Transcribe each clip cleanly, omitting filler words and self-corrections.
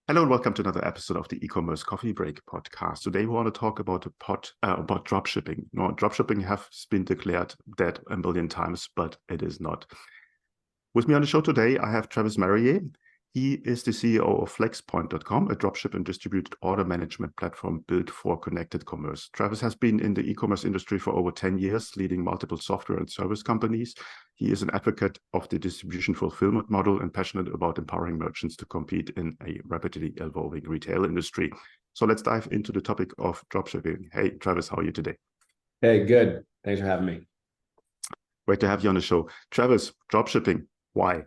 Hello and welcome to another episode of the E-commerce Coffee Break podcast. Today we want to talk about about dropshipping. No, dropshipping has been declared dead a million times, but it is not. With me on the show today, I have Travis Mariea. He is the CEO of flxpoint.com, a dropship and distributed order management platform built for connected commerce. Travis has been in the e-commerce industry for over 10 years, leading multiple software and service companies. He is an advocate of the distribution fulfillment model and passionate about empowering merchants to compete in a rapidly evolving retail industry. So let's dive into the topic of dropshipping. Hey, Travis, how are you today? Hey, good. Thanks for having me. Great to have you on the show. Travis, dropshipping, why?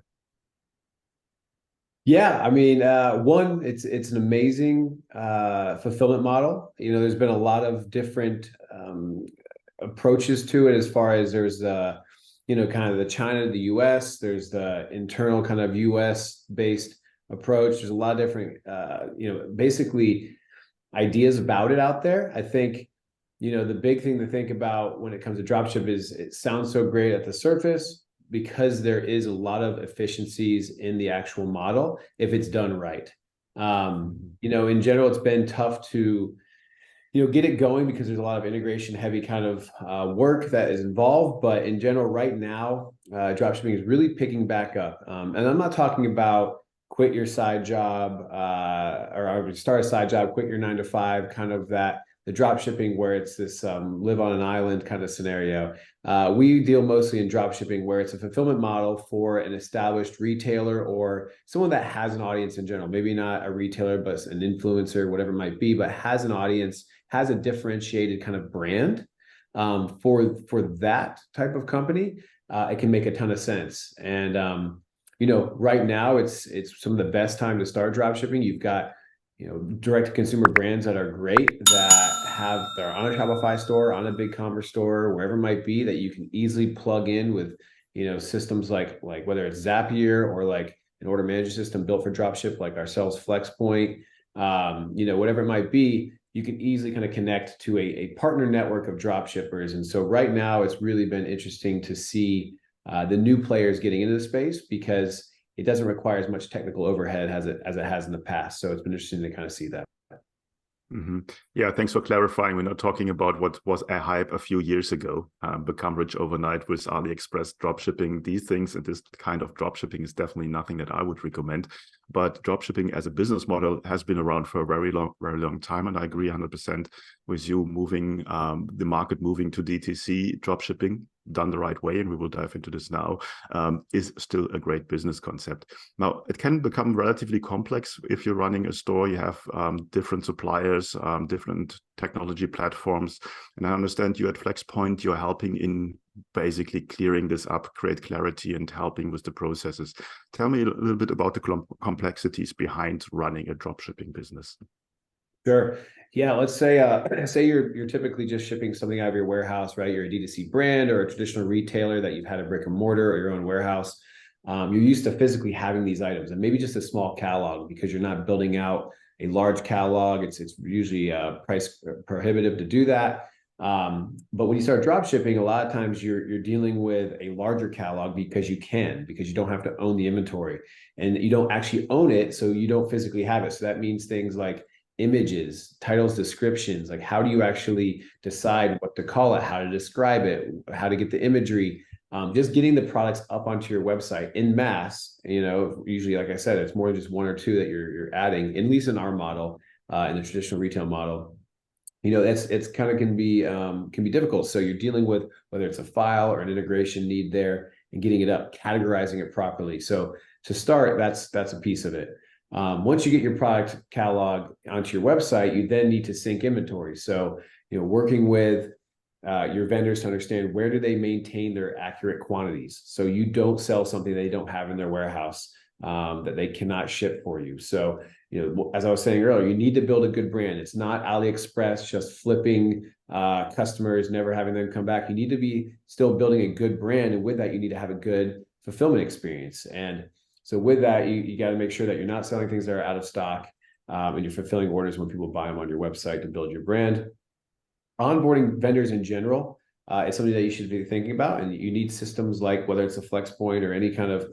Yeah, I mean, one, it's an amazing fulfillment model. There's been a lot of different approaches to it as far as there's kind of the China to the US, there's the internal kind of US based approach. There's a lot of different, basically ideas about it out there. I think, the big thing to think about when it comes to dropship is it sounds so great at the surface, because there is a lot of efficiencies in the actual model if it's done right. In general, it's been tough to, get it going because there's a lot of integration heavy kind of work that is involved. But in general, right now, dropshipping is really picking back up. And I'm not talking about quit your side job or start a side job, quit your 9 to 5, kind of that. The drop shipping where it's this live on an island kind of scenario. We deal mostly in drop shipping where it's a fulfillment model for an established retailer or someone that has an audience in general. Maybe not a retailer, but an influencer, whatever it might be, but has an audience, has a differentiated kind of brand. For that type of company, it can make a ton of sense. And right now it's some of the best time to start drop shipping. You've got direct to consumer brands that are great, that they're on a Shopify store, on a BigCommerce store, wherever it might be, that you can easily plug in with, systems like whether it's Zapier or like an order management system built for dropship, like ourselves, FlexPoint, whatever it might be, you can easily kind of connect to a partner network of dropshippers. And so right now it's really been interesting to see the new players getting into the space, because it doesn't require as much technical overhead as it has in the past. So it's been interesting to kind of see that. Mm-hmm. Yeah, thanks for clarifying. We're not talking about what was a hype a few years ago, become rich overnight with AliExpress dropshipping. These things and this kind of dropshipping is definitely nothing that I would recommend. But dropshipping as a business model has been around for a very long time. And I agree 100% with you, the market moving to DTC dropshipping, done the right way, and we will dive into this now, is still a great business concept. Now, it can become relatively complex if you're running a store. You have different suppliers, different technology platforms. And I understand you at FlexPoint, you're helping in basically clearing this up, create clarity, and helping with the processes. Tell me a little bit about the complexities behind running a dropshipping business. Sure. Yeah, let's say you're typically just shipping something out of your warehouse, right? You're a D2C brand or a traditional retailer that you've had a brick and mortar or your own warehouse. You're used to physically having these items and maybe just a small catalog, because you're not building out a large catalog. It's usually price prohibitive to do that. But when you start drop shipping, a lot of times you're dealing with a larger catalog because you don't have to own the inventory, and you don't actually own it, so you don't physically have it. So that means things like images, titles, descriptions, like how do you actually decide what to call it, how to describe it, how to get the imagery, just getting the products up onto your website in mass. Usually, like I said, it's more than just one or two that you're adding, at least in our model, in the traditional retail model. It's kind of can be difficult. So you're dealing with whether it's a file or an integration need there, and getting it up, categorizing it properly. So to start, that's a piece of it. Once you get your product catalog onto your website, you then need to sync inventory. So, working with your vendors to understand where do they maintain their accurate quantities, so you don't sell something they don't have in their warehouse that they cannot ship for you. So, as I was saying earlier, you need to build a good brand. It's not AliExpress just flipping customers, never having them come back. You need to be still building a good brand, and with that, you need to have a good fulfillment experience. And so with that, you got to make sure that you're not selling things that are out of stock, and you're fulfilling orders when people buy them on your website to build your brand. Onboarding vendors in general is something that you should be thinking about, and you need systems like whether it's a FlexPoint or any kind of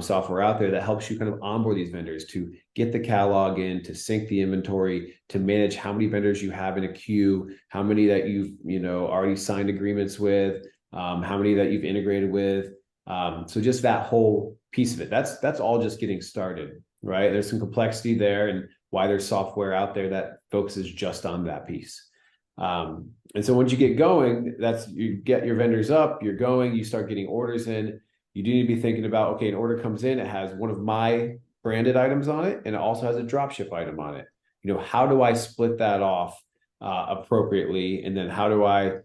software out there that helps you kind of onboard these vendors, to get the catalog in, to sync the inventory, to manage how many vendors you have in a queue, how many that you've already signed agreements with, how many that you've integrated with. So just that whole piece of it, that's all just getting started, right? There's some complexity there, and why there's software out there that focuses just on that piece. And so once you get going, you get your vendors up, you're going, you start getting orders in. You do need to be thinking about, okay, an order comes in, it has one of my branded items on it, and it also has a dropship item on it. How do I split that off appropriately? And then how do I,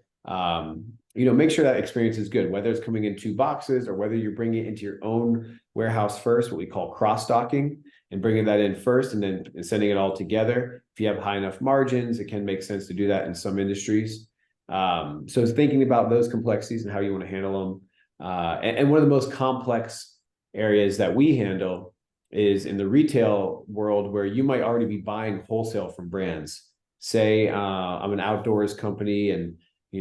make sure that experience is good, whether it's coming in 2 boxes or whether you're bringing it into your own warehouse first, what we call cross-stocking, and bringing that in first and then sending it all together. If you have high enough margins, it can make sense to do that in some industries. So it's thinking about those complexities and how you want to handle them. And one of the most complex areas that we handle is in the retail world, where you might already be buying wholesale from brands. Say I'm an outdoors company, and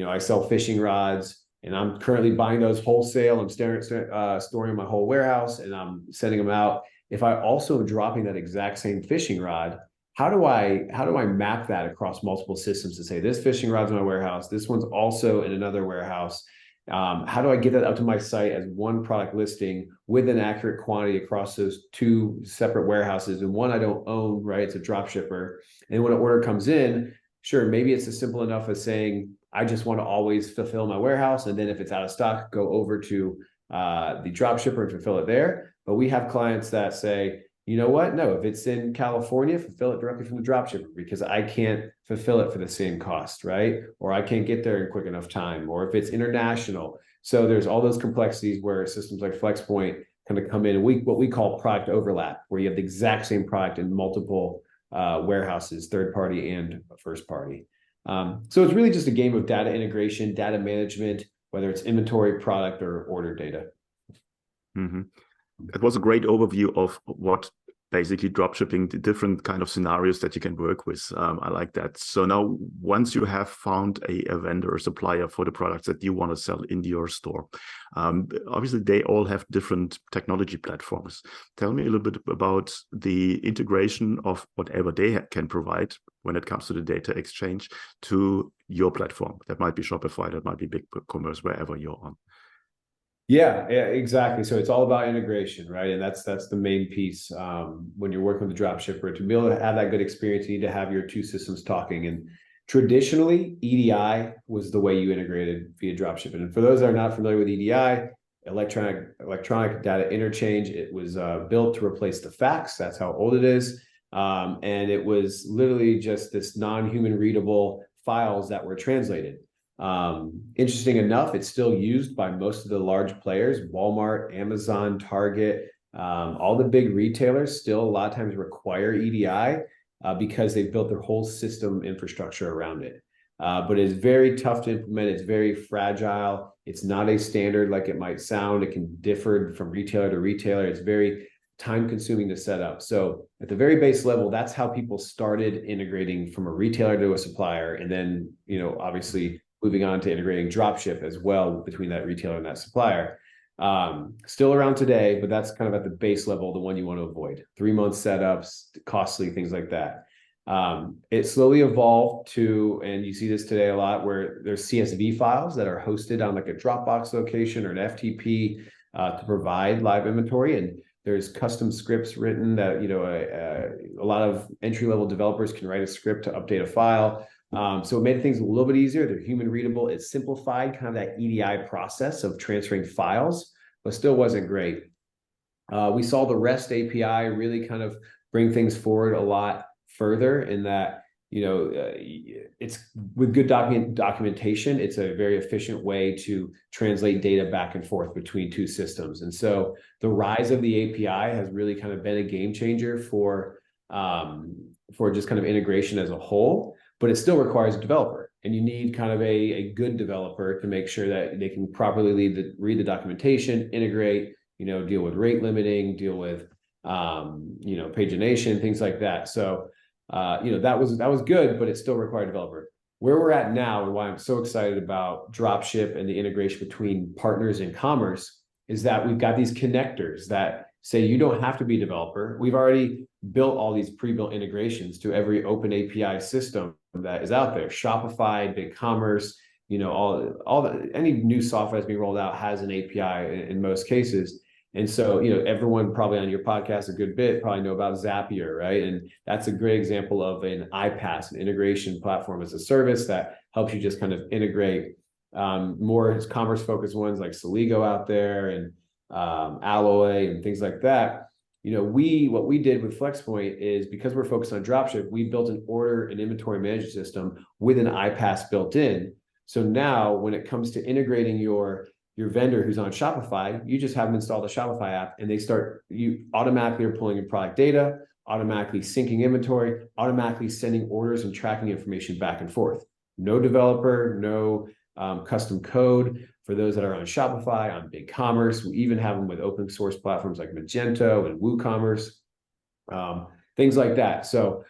I sell fishing rods, and I'm currently buying those wholesale. I'm storing in my whole warehouse, and I'm sending them out. If I also am dropping that exact same fishing rod, how do I map that across multiple systems to say this fishing rod's in my warehouse, this one's also in another warehouse? How do I get that up to my site as one product listing with an accurate quantity across those 2 separate warehouses? And one I don't own, right? It's a drop shipper. And when an order comes in, sure, maybe it's as simple enough as saying, I just want to always fulfill my warehouse. And then if it's out of stock, go over to the drop shipper and fulfill it there. But we have clients that say, you know what? No, if it's in California, fulfill it directly from the drop shipper, because I can't fulfill it for the same cost, right? Or I can't get there in quick enough time, or if it's international. So there's all those complexities where systems like FlexPoint kind of come in, and what we call product overlap, where you have the exact same product in multiple warehouses, third party and first party. So it's really just a game of data integration, data management, whether it's inventory, product, or order data. Mm-hmm. It was a great overview of what basically dropshipping, the different kind of scenarios that you can work with. I like that. So now, once you have found a vendor or supplier for the products that you want to sell in your store, obviously they all have different technology platforms. Tell me a little bit about the integration of whatever they can provide when it comes to the data exchange to your platform. That might be Shopify, that might be BigCommerce, wherever you're on. Yeah, exactly. So it's all about integration, right? And that's the main piece when you're working with a drop shipper. To be able to have that good experience, you need to have your 2 systems talking. And traditionally, EDI was the way you integrated via dropshipping. And for those that are not familiar with EDI, electronic data interchange, it was built to replace the fax. That's how old it is. And it was literally just this non-human readable files that were translated. Interesting enough, it's still used by most of the large players, Walmart, Amazon, Target, all the big retailers still a lot of times require EDI because they've built their whole system infrastructure around it. But it's very tough to implement. It's very fragile. It's not a standard like it might sound. It can differ from retailer to retailer. It's very time consuming to set up. So at the very base level, that's how people started integrating from a retailer to a supplier. And then, obviously moving on to integrating dropship as well between that retailer and that supplier. Still around today, but that's kind of at the base level, the one you want to avoid. 3-month setups, costly, things like that. It slowly evolved to, and you see this today a lot, where there's CSV files that are hosted on like a Dropbox location or an FTP to provide live inventory. And there's custom scripts written that, a lot of entry-level developers can write a script to update a file. So it made things a little bit easier. They're human readable. It simplified kind of that EDI process of transferring files, but still wasn't great. We saw the REST API really kind of bring things forward a lot further in that, it's with good documentation, it's a very efficient way to translate data back and forth between 2 systems. And so the rise of the API has really kind of been a game changer for just kind of integration as a whole. But it still requires a developer, and you need kind of a good developer to make sure that they can properly read the documentation, integrate, deal with rate limiting, deal with, pagination, things like that. So, that was good, but it still required a developer. Where we're at now, and why I'm so excited about dropship and the integration between partners in commerce, is that we've got these connectors that say you don't have to be a developer. We've already built all these pre-built integrations to every open API system that is out there. Shopify, BigCommerce, any new software that's being rolled out has an API in most cases. And so, everyone probably on your podcast a good bit probably know about Zapier, right? And that's a great example of an iPaaS, an integration platform as a service that helps you just kind of integrate more commerce-focused ones like Celigo out there and Alloy and things like that. What we did with FlexPoint is, because we're focused on dropship, we built an order and inventory management system with an iPaaS built in. So now when it comes to integrating your vendor who's on Shopify, you just have them install the Shopify app and you automatically are pulling in product data, automatically syncing inventory, automatically sending orders and tracking information back and forth. No developer, no custom code for those that are on Shopify, on BigCommerce. We even have them with open source platforms like Magento and WooCommerce, things like that. So,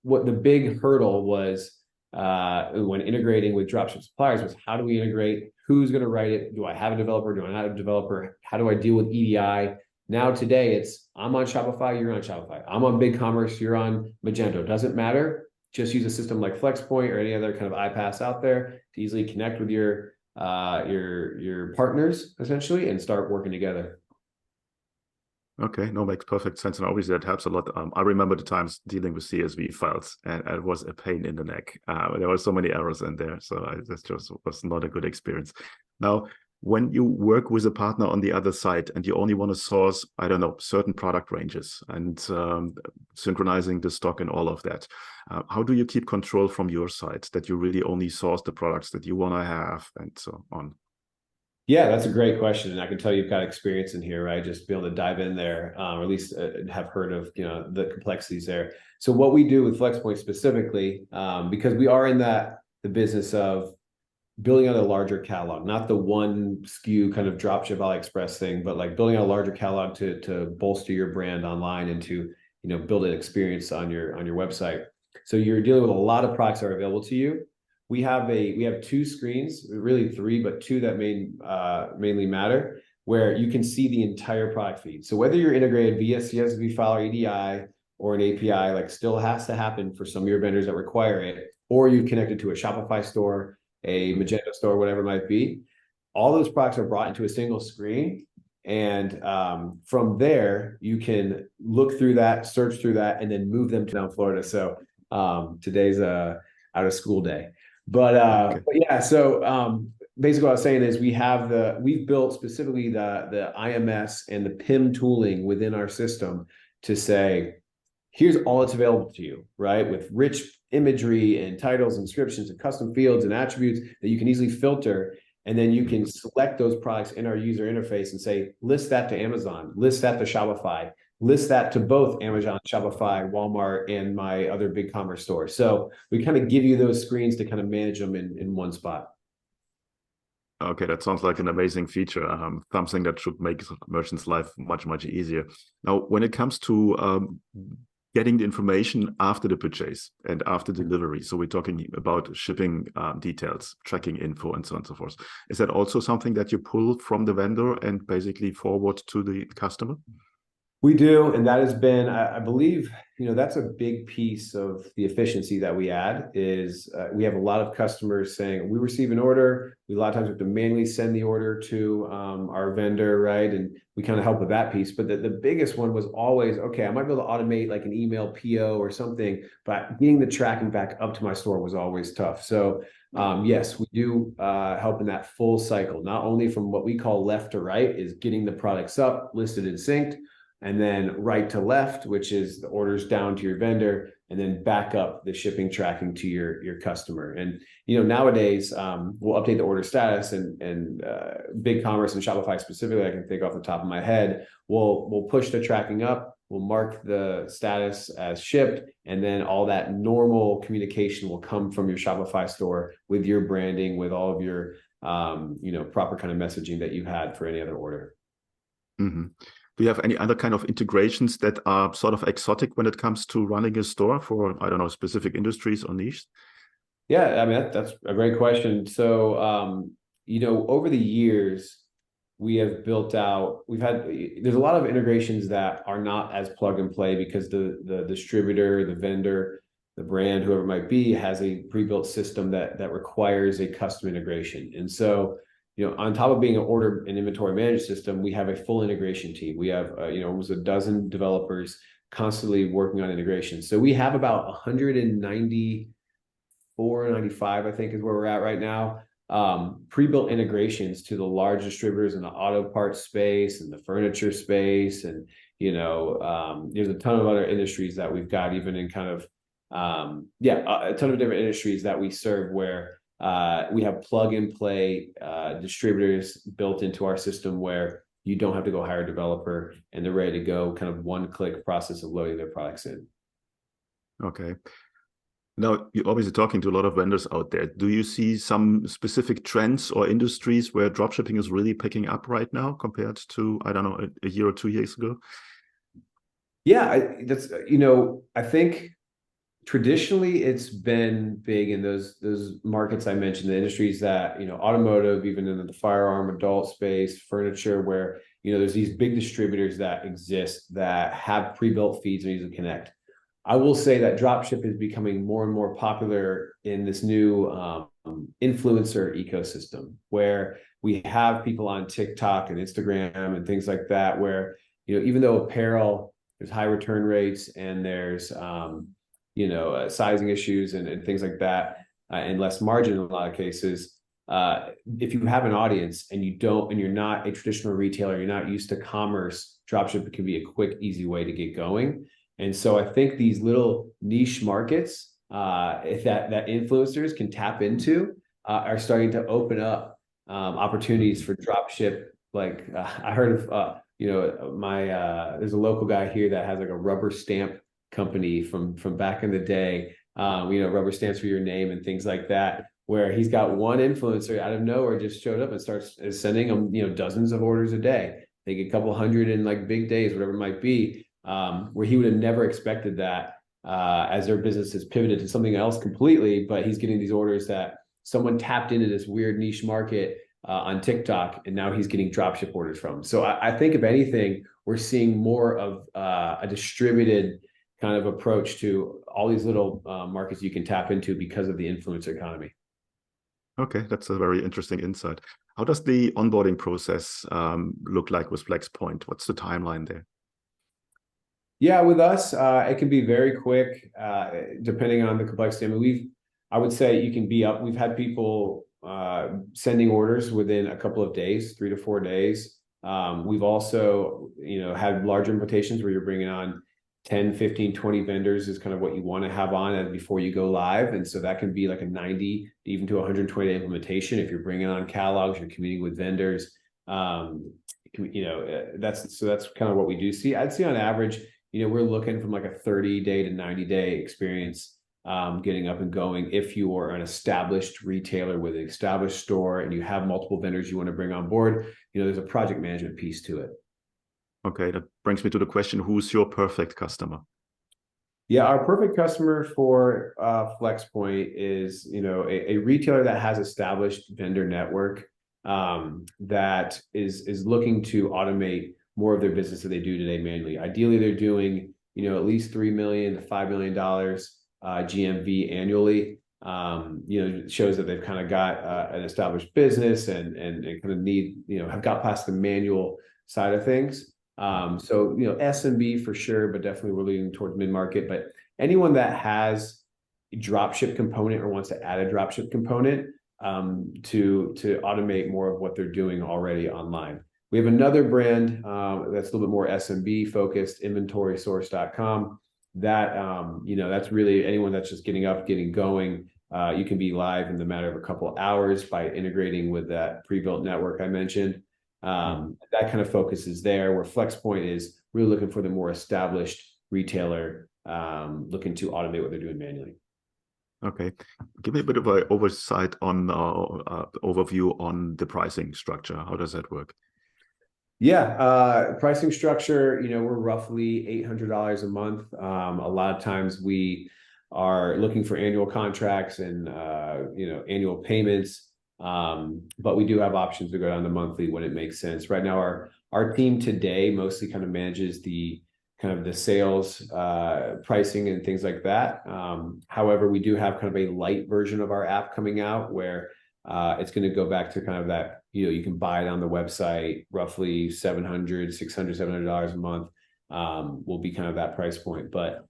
what the big hurdle was when integrating with dropship suppliers was, how do we integrate? Who's going to write it? Do I have a developer? Do I not have a developer? How do I deal with EDI? Now today it's, I'm on Shopify, you're on Shopify. I'm on BigCommerce, you're on Magento. Doesn't matter. Just use a system like FlexPoint or any other kind of iPaaS out there to easily connect with your partners essentially and start working together. Okay, no, makes perfect sense. And obviously that helps a lot. I remember the times dealing with CSV files, and it was a pain in the neck. There were so many errors in there. So that just was not a good experience. Now, when you work with a partner on the other side and you only want to source, I don't know, certain product ranges and synchronizing the stock and all of that, how do you keep control from your side that you really only source the products that you want to have and so on? Yeah, that's a great question. And I can tell you've got experience in here, right? Just be able to dive in there, or at least have heard of, the complexities there. So what we do with FlexPoint specifically, because we are in the business of building out a larger catalog, not the one SKU kind of dropship AliExpress thing, but like building out a larger catalog to bolster your brand online and to, build an experience on your website. So you're dealing with a lot of products that are available to you. We have two screens, really three, but two that mainly matter, where you can see the entire product feed. So whether you're integrated via CSV file or EDI or an API, like still has to happen for some of your vendors that require it, or you connected to a Shopify store, a Magento store, whatever it might be, all those products are brought into a single screen. And from there, you can look through that, search through that, and then move them to down Florida. So today's out of school day. But yeah, so basically what I was saying is we've built specifically the IMS and the PIM tooling within our system to say, here's all that's available to you, right? With rich imagery and titles, inscriptions, and custom fields and attributes that you can easily filter. And then you can select those products in our user interface and say, list that to Amazon, list that to Shopify, list that to both Amazon, Shopify, Walmart, and my other big commerce stores. So we kind of give you those screens to kind of manage them in one spot. Okay, that sounds like an amazing feature, something that should make merchants' life much, much easier. Now, when it comes to getting the information after the purchase and after delivery, so we're talking about shipping details, tracking info, and so on and so forth. Is that also something that you pull from the vendor and basically forward to the customer? We do, and that has been, I believe, that's a big piece of the efficiency that we add is we have a lot of customers saying, we receive an order, we a lot of times have to manually send the order to our vendor, right? And we kind of help with that piece. But the biggest one was always, okay, I might be able to automate like an email PO or something, but getting the tracking back up to my store was always tough. So yes, we do help in that full cycle, not only from what we call left to right is getting the products up, listed and synced, and then right to left, which is the orders down to your vendor, and then back up the shipping tracking to your customer. And nowadays we'll update the order status and BigCommerce and Shopify specifically, I can think off the top of my head, we'll push the tracking up, we'll mark the status as shipped, and then all that normal communication will come from your Shopify store with your branding, with all of your proper kind of messaging that you had for any other order. Mm-hmm. Do you have any other kind of integrations that are sort of exotic when it comes to running a store for, I don't know, specific industries or niches? Yeah, I mean, that's a great question. So, over the years, we have built out, there's a lot of integrations that are not as plug and play because the distributor, the vendor, the brand, whoever it might be, has a pre-built system that requires a custom integration. And so, on top of being an order and inventory management system, we have a full integration team. We have, almost a dozen developers constantly working on integration. So we have about 194, 95, I think is where we're at right now. Pre-built integrations to the large distributors in the auto parts space and the furniture space. And, there's a ton of other industries that we've got, even in kind of, a ton of different industries that we serve where we have plug and play distributors built into our system where you don't have to go hire a developer and they're ready to go, kind of one-click process of loading their products in. Okay. Now, you're obviously talking to a lot of vendors out there. Do you see some specific trends or industries where dropshipping is really picking up right now compared to, I don't know, a year or 2 years ago? Yeah, I think traditionally it's been big in those markets I mentioned, the industries that, automotive, even in the firearm, adult space, furniture, where, there's these big distributors that exist that have pre-built feeds and easily connect. I will say that dropship is becoming more and more popular in this new influencer ecosystem where we have people on TikTok and Instagram and things like that, where, even though apparel, there's high return rates and there's, sizing issues and things like that, and less margin in a lot of cases. If you have an audience and you're not a traditional retailer, you're not used to commerce, dropship can be a quick, easy way to get going. And so I think these little niche markets that influencers can tap into are starting to open up opportunities for dropship. Like I heard of, there's a local guy here that has like a rubber stamp company from back in the day, rubber stamps for your name and things like that, where he's got one influencer out of nowhere just showed up and starts sending them, dozens of orders a day. They get a couple hundred in like big days, whatever it might be, where he would have never expected that as their business has pivoted to something else completely, but he's getting these orders that someone tapped into this weird niche market on TikTok, and now he's getting dropship orders from. So I think if anything, we're seeing more of a distributed kind of approach to all these little markets you can tap into because of the influencer economy. Okay, that's a very interesting insight. How does the onboarding process look like with FlexPoint? What's the timeline there? Yeah, with us, it can be very quick, depending on the complexity. I mean, I would say you can be up. We've had people sending orders within a couple of days, 3 to 4 days. We've also, had larger implementations where you're bringing on 10, 15, 20 vendors is kind of what you want to have on before you go live. And so that can be like a 90, even to 120 day implementation. If you're bringing on catalogs, you're commuting with vendors. That's kind of what we do see. I'd say on average, we're looking from like a 30-day to 90-day experience getting up and going. If you are an established retailer with an established store and you have multiple vendors you want to bring on board, there's a project management piece to it. Okay, that brings me to the question, who's your perfect customer? Yeah, our perfect customer for FlexPoint is, a retailer that has established vendor network that is looking to automate more of their business that they do today manually. Ideally, they're doing, at least $3 million to $5 million GMV annually. It shows that they've kind of got an established business and kind of need, have got past the manual side of things. SMB for sure, but definitely we're leaning towards mid-market. But anyone that has a dropship component or wants to add a dropship component to automate more of what they're doing already online. We have another brand that's a little bit more SMB focused, inventorysource.com. That's really anyone that's just getting up, getting going. You can be live in the matter of a couple of hours by integrating with that pre-built network I mentioned. That kind of focus is there, where FlexPoint is really looking for the more established retailer looking to automate what they're doing manually. Okay, give me a bit of an oversight on overview on the pricing structure. How does that work? Yeah, pricing structure, we're roughly $800 a month. A lot of times we are looking for annual contracts and, annual payments. But we do have options to go down to monthly when it makes sense. Right now, our team today mostly kind of manages the kind of the sales, pricing and things like that. However, we do have kind of a light version of our app coming out where it's going to go back to kind of that, you can buy it on the website, roughly $700 a month, will be kind of that price point. But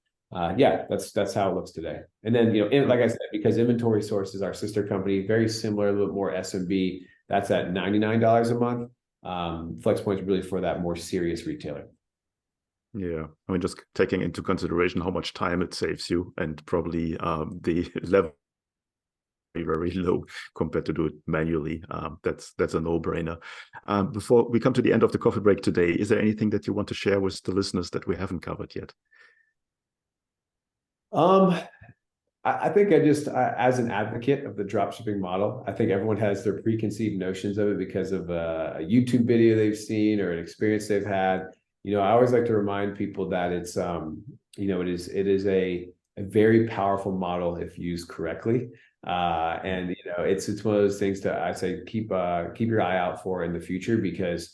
yeah, that's how it looks today. And then, like I said, because Inventory Source is our sister company, very similar, a little more SMB, that's at $99 a month. FlexPoint is really for that more serious retailer. Yeah, I mean, just taking into consideration how much time it saves you, and probably the level very low compared to do it manually. That's a no-brainer. Before we come to the end of the coffee break today, is there anything that you want to share with the listeners that we haven't covered yet? I think as an advocate of the dropshipping model, I think everyone has their preconceived notions of it because of a YouTube video they've seen or an experience they've had. I always like to remind people that it's, it is a very powerful model if used correctly. And it's one of those things that I say keep your eye out for in the future, because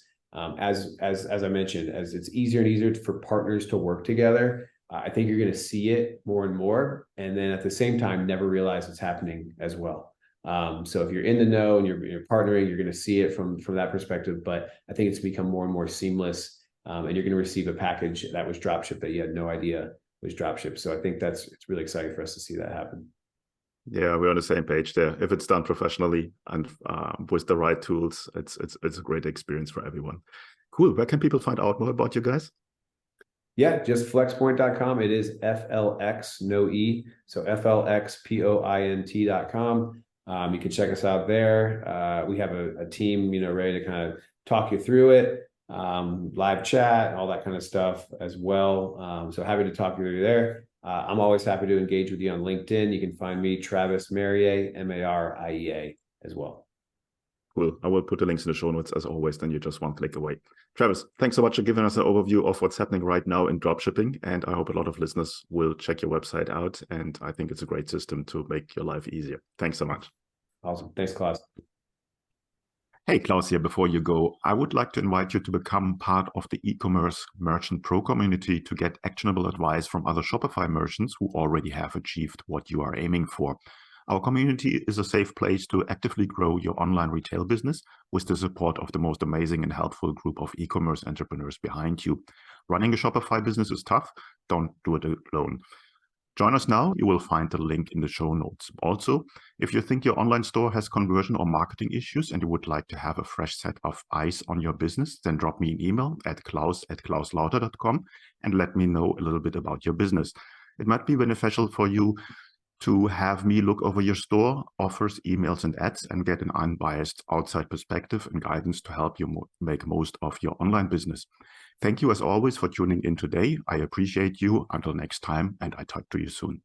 as I mentioned, as it's easier and easier for partners to work together, I think you're going to see it more and more, and then at the same time never realize it's happening as well. So if you're in the know and you're partnering, you're going to see it from that perspective. But I think it's become more and more seamless, and you're going to receive a package that was dropshipped that you had no idea was dropshipped. So I think it's really exciting for us to see that happen. Yeah, we're on the same page there. If it's done professionally and with the right tools, it's a great experience for everyone. Cool. Where can people find out more about you guys? Yeah, just flxpoint.com. It is FLX, no E. So FLXPOINT.com. You can check us out there. We have a team, ready to kind of talk you through it, live chat, all that kind of stuff as well. So happy to talk you through there. I'm always happy to engage with you on LinkedIn. You can find me, Travis Mariea, Mariea, as well. Cool. I will put the links in the show notes as always, then you're just one click away. Travis, thanks so much for giving us an overview of what's happening right now in dropshipping. And I hope a lot of listeners will check your website out. And I think it's a great system to make your life easier. Thanks so much. Awesome. Thanks, Klaus. Hey, Klaus here. Before you go, I would like to invite you to become part of the e-commerce merchant pro community to get actionable advice from other Shopify merchants who already have achieved what you are aiming for. Our community is a safe place to actively grow your online retail business with the support of the most amazing and helpful group of e-commerce entrepreneurs behind you. Running a Shopify business is tough. Don't do it alone. Join us now. You will find the link in the show notes. Also, if you think your online store has conversion or marketing issues and you would like to have a fresh set of eyes on your business, then drop me an email at klaus@klauslauter.com and let me know a little bit about your business. It might be beneficial for you to have me look over your store, offers, emails, and ads, and get an unbiased outside perspective and guidance to help you make most of your online business. Thank you as always for tuning in today. I appreciate you. Until next time, and I talk to you soon.